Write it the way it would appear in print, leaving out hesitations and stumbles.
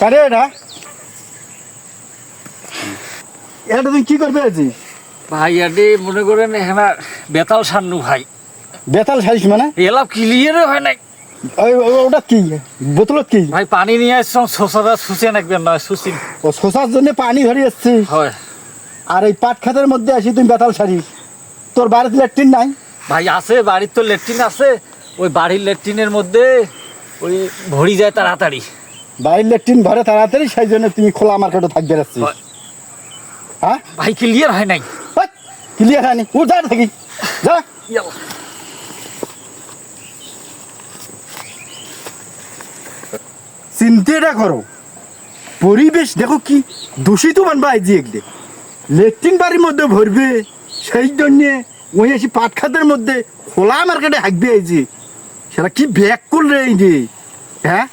কারে এটা এটা তুমি কি করবে আছি? ভাই আডি মনে করেন এখানে বেতাল সান্নু ভাই। বেতাল সারিস মানে এলাপ ক্লিয়ার হয় নাই ওটা কি বোতলত কি? ভাই পানি নিয়ে আসছাম শোষাটা শুষে নাকবেন নয় শুষি ও শোষার জন্য পানি ধরে এসছি হয়। আর এই পাট খাতের মধ্যে আসি তুমি বেতাল সারিস? তোর বাড়িতে ল্যাট্রিন নাই? ভাই আছে বাড়ির তো ল্যাট্রিন আছে, ওই বাড়ির ল্যাট্রিনের মধ্যে ওই ভরি যায় তাড়াতাড়ি। বাড়ির ল্যাট্রিন ভরে তাড়াতাড়ি, সেই জন্য তুমি খোলা মার্কেটে থাকবে যাচ্ছি। হয়। হ্যাঁ ভাই ক্লিয়ার হয় নাই। ক্লিয়ার হয়নি, ও যা থাকি যা। ইয়াল্লা। চিন্তাটা করো, পরিবেশ দেখো কি দূষিত বানবা আইজি একদে ল্যাট্রিন বাড়ির মধ্যে ভরবে, সেই জন্যে ওই আসি পাট খাতের মধ্যে খোলা মার্কেটে হাঁকবে আইজি। সেটা কি ব্যাক করলে এই যে হ্যাঁ